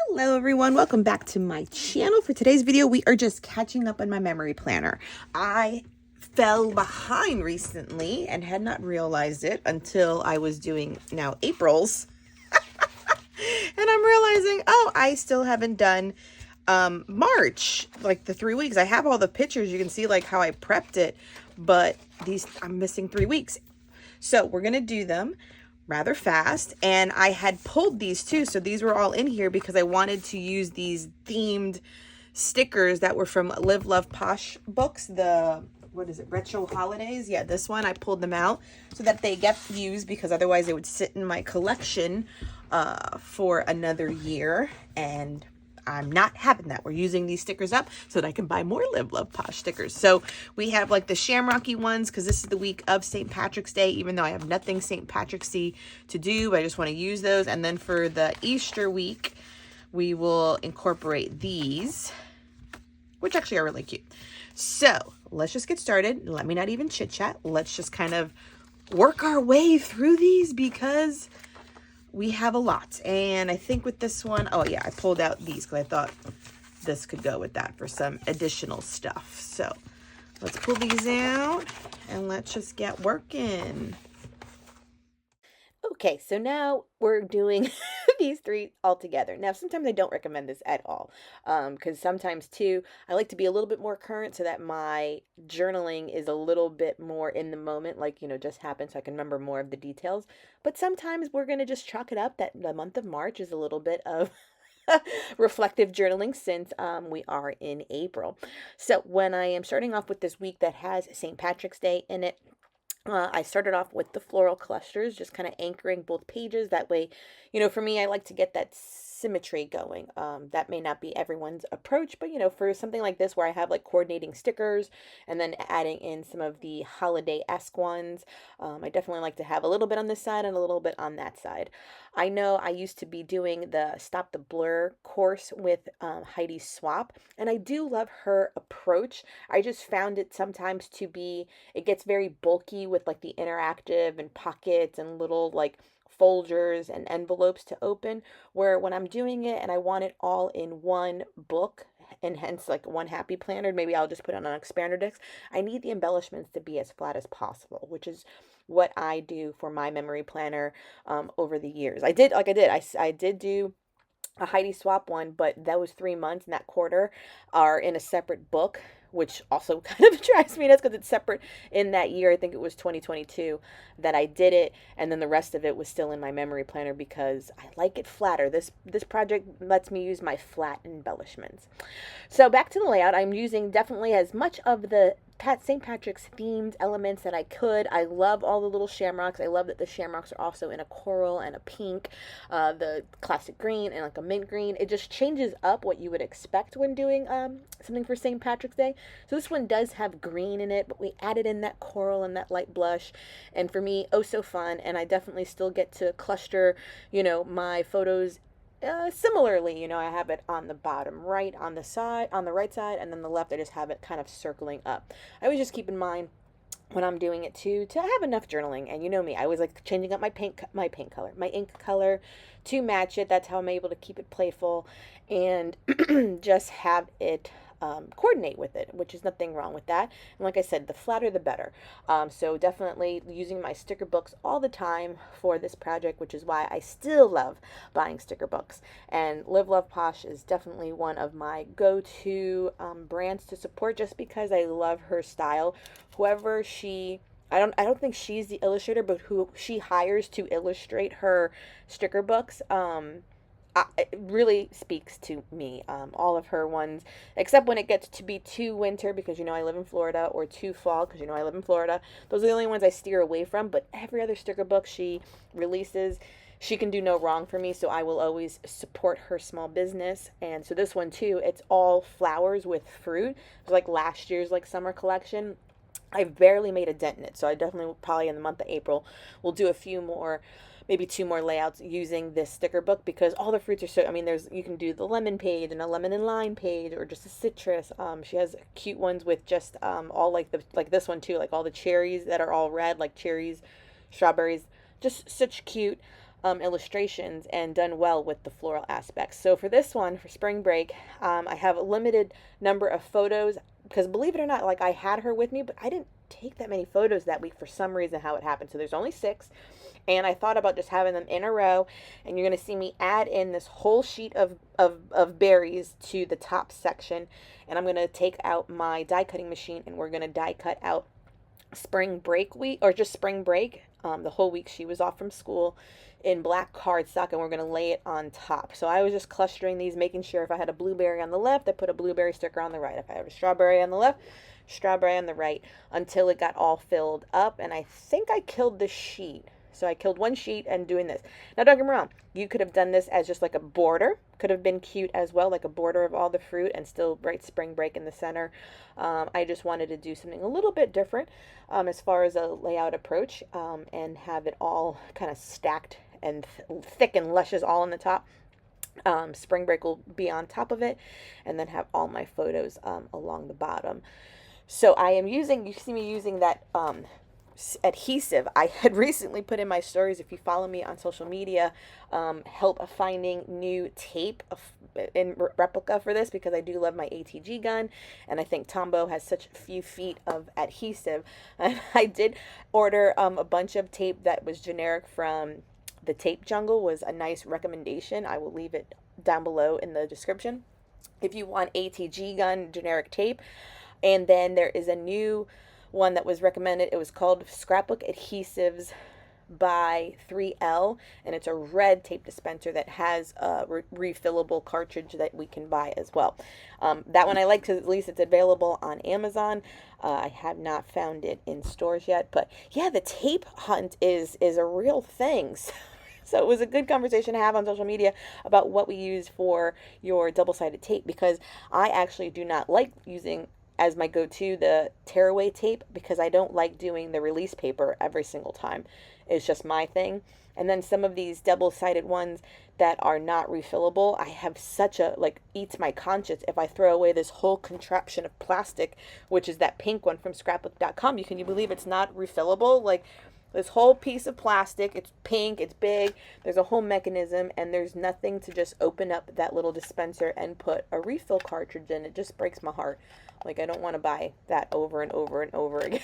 Hello everyone, welcome back to my channel. For today's video, we are just catching up on my memory planner. I fell behind recently and had not realized it until I was doing now April's. And I'm realizing, oh, I still haven't done March, like the 3 weeks. I have all the pictures. You can see like how I prepped it, but I'm missing 3 weeks. So we're going to do them rather fast, and I had pulled these too, so these were all in here because I wanted to use these themed stickers that were from Live Love Posh books, the what is it, retro holidays. Yeah, this one I pulled them out so that they get used, because otherwise they would sit in my collection for another year, and I'm not having that. We're using these stickers up so that I can buy more Live Love Posh stickers. So we have like the shamrocky ones because this is the week of St. Patrick's Day, even though I have nothing St. Patrick's Day to do, but I just want to use those. And then for the Easter week, we will incorporate these, which actually are really cute. So let's just get started. Let me not even chit chat. Let's just kind of work our way through these because we have a lot. And I think with this one, oh yeah, I pulled out these because I thought this could go with that for some additional stuff. So let's pull these out and let's just get working. Okay, so now we're doing these three all together. Now, sometimes I don't recommend this at all, because sometimes too, I like to be a little bit more current so that my journaling is a little bit more in the moment, like, just happened, so I can remember more of the details. But sometimes we're going to just chalk it up that the month of March is a little bit of reflective journaling since we are in April. So when I am starting off with this week that has St. Patrick's Day in it, I started off with the floral clusters, just kind of anchoring both pages. That way, for me, I like to get that symmetry going. That may not be everyone's approach, but, for something like this where I have like coordinating stickers and then adding in some of the holiday-esque ones, I definitely like to have a little bit on this side and a little bit on that side. I know I used to be doing the Stop the Blur course with Heidi Swap, and I do love her approach. I just found it sometimes to be, it gets very bulky with like the interactive and pockets and little like folders and envelopes to open, where when I'm doing it and I want it all in one book and hence like one happy planner, maybe I'll just put it on an expander disc. I need the embellishments to be as flat as possible, which is what I do for my memory planner over the years. I did do a Heidi Swap one, but that was 3 months, and that quarter are in a separate book, which also kind of drives me nuts because it's separate in that year. I think it was 2022 that I did it, and then the rest of it was still in my memory planner because I like it flatter. This project lets me use my flat embellishments. So back to the layout, I'm using definitely as much of the St. Patrick's themed elements that I could. I love all the little shamrocks. I love that the shamrocks are also in a coral and a pink, the classic green and like a mint green. It just changes up what you would expect when doing something for St. Patrick's Day. So this one does have green in it, but we added in that coral and that light blush. And for me, oh so fun. And I definitely still get to cluster, my photos similarly. I have it on the bottom right, on the side, on the right side, and then the left, I just have it kind of circling up. I always just keep in mind when I'm doing it too, to have enough journaling. And you know me, I always like changing up my ink color to match it. That's how I'm able to keep it playful and just have it coordinate with it, which is nothing wrong with that. And like I said, the flatter the better. So definitely using my sticker books all the time for this project, which is why I still love buying sticker books. And Live Love Posh is definitely one of my go-to brands to support, just because I love her style. Whoever she I don't think she's the illustrator, but who she hires to illustrate her sticker books, it really speaks to me. All of her ones, except when it gets to be too winter, because I live in Florida, or too fall, because I live in Florida. Those are the only ones I steer away from. But every other sticker book she releases, she can do no wrong for me, so I will always support her small business. And so this one too, it's all flowers with fruit. It's like last year's like summer collection. I've barely made a dent in it, so I definitely will, probably in the month of April, will do a few more, maybe 2 more layouts using this sticker book, because all the fruits are so, you can do the lemon page and a lemon and lime page, or just a citrus. She has cute ones with just all like this one too, like all the cherries that are all red, like cherries, strawberries, just such cute illustrations and done well with the floral aspects. So for this one, for spring break, I have a limited number of photos because believe it or not, like I had her with me, but I didn't take that many photos that week for some reason how it happened. So there's only 6. And I thought about just having them in a row, and you're going to see me add in this whole sheet of berries to the top section. And I'm going to take out my die cutting machine, and we're going to die cut out spring break week, or just spring break, the whole week she was off from school, in black cardstock, and we're going to lay it on top. So I was just clustering these, making sure if I had a blueberry on the left, I put a blueberry sticker on the right. If I have a strawberry on the left, strawberry on the right, until it got all filled up. And I think I killed the sheet. So I killed one sheet and doing this. Now don't get me wrong, you could have done this as just like a border. Could have been cute as well, like a border of all the fruit and still write spring break in the center. I just wanted to do something a little bit different as far as a layout approach, and have it all kind of stacked and thick and luscious all on the top. Spring break will be on top of it, and then have all my photos along the bottom. So I am using, you see me using that adhesive. I had recently put in my stories, if you follow me on social media, help finding new tape in replica for this, because I do love my ATG gun, and I think Tombow has such few feet of adhesive. And I did order a bunch of tape that was generic from the Tape Jungle, was a nice recommendation. I will leave it down below in the description if you want ATG gun generic tape. And then there is a new one that was recommended. It was called Scrapbook Adhesives by 3L, and it's a red tape dispenser that has a refillable cartridge that we can buy as well. That one I like because at least it's available on Amazon. I have not found it in stores yet, but yeah, the tape hunt is a real thing. So it was a good conversation to have on social media about what we use for your double-sided tape, because I actually do not like using as my go-to the tearaway tape, because I don't like doing the release paper every single time. It's just my thing. And then some of these double-sided ones that are not refillable, I have such a, like, eats my conscience if I throw away this whole contraption of plastic, which is that pink one from scrapbook.com. Can you believe it's not refillable? Like, this whole piece of plastic, it's pink, it's big, there's a whole mechanism, and there's nothing to just open up that little dispenser and put a refill cartridge in. It just breaks my heart. Like, I don't want to buy that over and over and over again.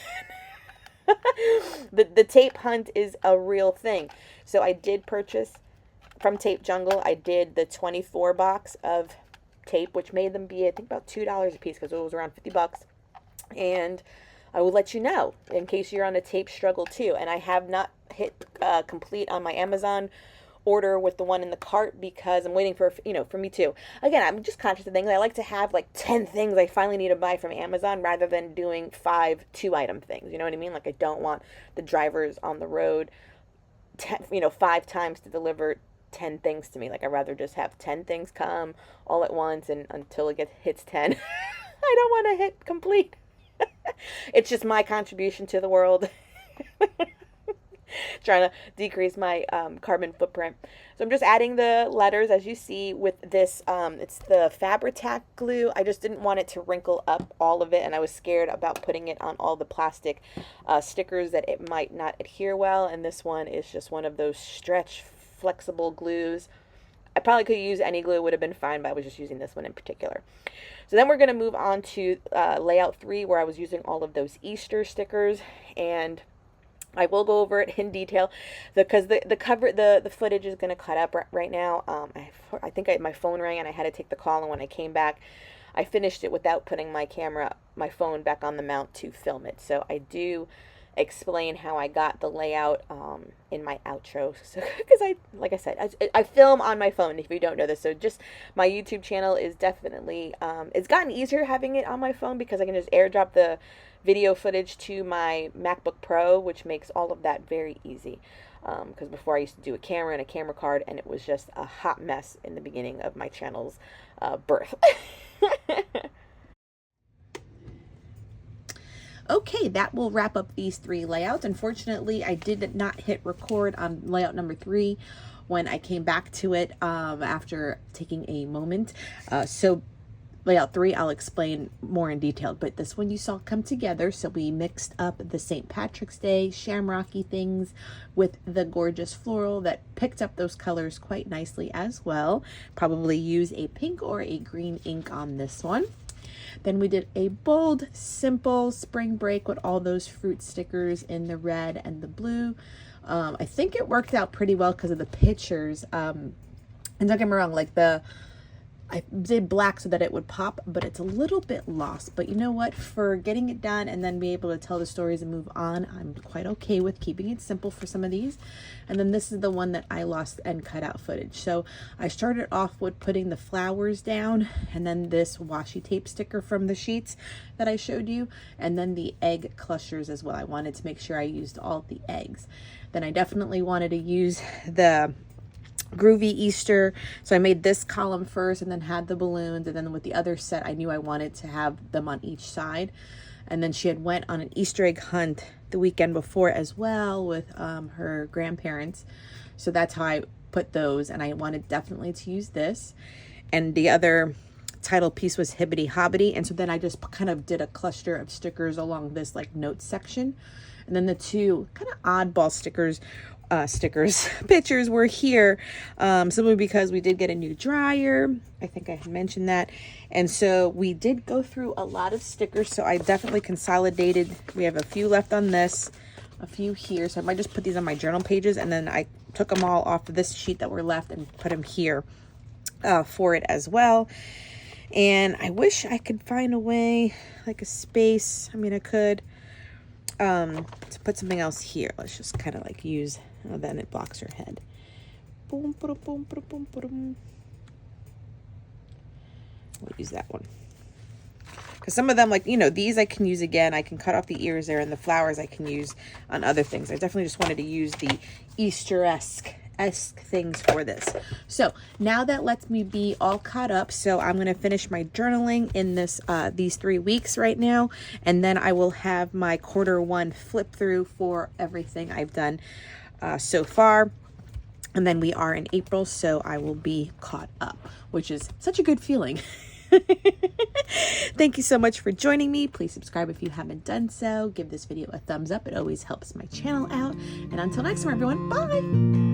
The tape hunt is a real thing. So I did purchase from Tape Jungle, I did the 24 box of tape, which made them be, I think, about $2 a piece, because it was around 50 bucks. And I will let you know in case you're on a tape struggle too. And I have not hit complete on my Amazon order with the one in the cart, because I'm waiting for, for me too. Again, I'm just conscious of things. I like to have like 10 things I finally need to buy from Amazon rather than doing 5 2-item things. You know what I mean? Like, I don't want the drivers on the road 5 times to deliver 10 things to me. Like, I'd rather just have 10 things come all at once, and until it hits 10, I don't want to hit complete. It's just my contribution to the world. Trying to decrease my carbon footprint. So I'm just adding the letters, as you see, with this. It's the Fabri-Tac glue. I just didn't want it to wrinkle up all of it, and I was scared about putting it on all the plastic stickers that it might not adhere well. And this one is just one of those stretch, flexible glues. I probably could use any glue, would have been fine, but I was just using this one in particular. So then we're going to move on to layout 3, where I was using all of those Easter stickers, and I will go over it in detail because the footage is going to cut up right now. I think my phone rang and I had to take the call, and when I came back, I finished it without putting my phone back on the mount to film it. So I do explain how I got the layout in my outro. So, because like I said, I film on my phone, if you don't know this. So just my YouTube channel is definitely, it's gotten easier having it on my phone because I can just airdrop the video footage to my MacBook Pro, which makes all of that very easy. Because before I used to do a camera and a camera card, and it was just a hot mess in the beginning of my channel's birth. Okay, that will wrap up these 3 layouts. Unfortunately, I did not hit record on layout number 3 when I came back to it after taking a moment. So layout 3, I'll explain more in detail, but this one you saw come together. So we mixed up the St. Patrick's Day shamrocky things with the gorgeous floral that picked up those colors quite nicely as well. Probably use a pink or a green ink on this one. Then we did a bold, simple spring break with all those fruit stickers in the red and the blue. I think it worked out pretty well because of the pictures. And don't get me wrong, like I did black so that it would pop, but it's a little bit lost. But you know what? For getting it done and then be able to tell the stories and move on, I'm quite okay with keeping it simple for some of these. And then this is the one that I lost and cut out footage. So I started off with putting the flowers down, and then this washi tape sticker from the sheets that I showed you, and then the egg clusters as well. I wanted to make sure I used all the eggs. Then I definitely wanted to use the Groovy Easter, so I made this column first and then had the balloons, and then with the other set I knew I wanted to have them on each side. And then she had went on an Easter egg hunt the weekend before as well with her grandparents, so that's how I put those. And I wanted definitely to use this, and the other title piece was Hibbity Hobbity, and so then I just kind of did a cluster of stickers along this like notes section. And then the two kind of oddball pictures were here, simply because we did get a new dryer. I think I had mentioned that. And so we did go through a lot of stickers, so I definitely consolidated. We have a few left on this, a few here, so I might just put these on my journal pages, and then I took them all off of this sheet that were left and put them here for it as well. And I wish I could find a way, like a space, I mean I could, to put something else here. Let's just kind of like use, oh, then it blocks her head. Boom, boom, boom, boom, boom, boom. We'll use that one. Because some of them, like, you know, these I can use again. I can cut off the ears there, and the flowers I can use on other things. I definitely just wanted to use the Easter-esque things for this. So now that lets me be all caught up. So I'm going to finish my journaling in this these 3 weeks right now, and then I will have my Q1 flip through for everything I've done so far. And then we are in April, so I will be caught up, which is such a good feeling. Thank you so much for joining me. Please subscribe if you haven't done so. Give this video a thumbs up. It always helps my channel out. And until next time, everyone, bye.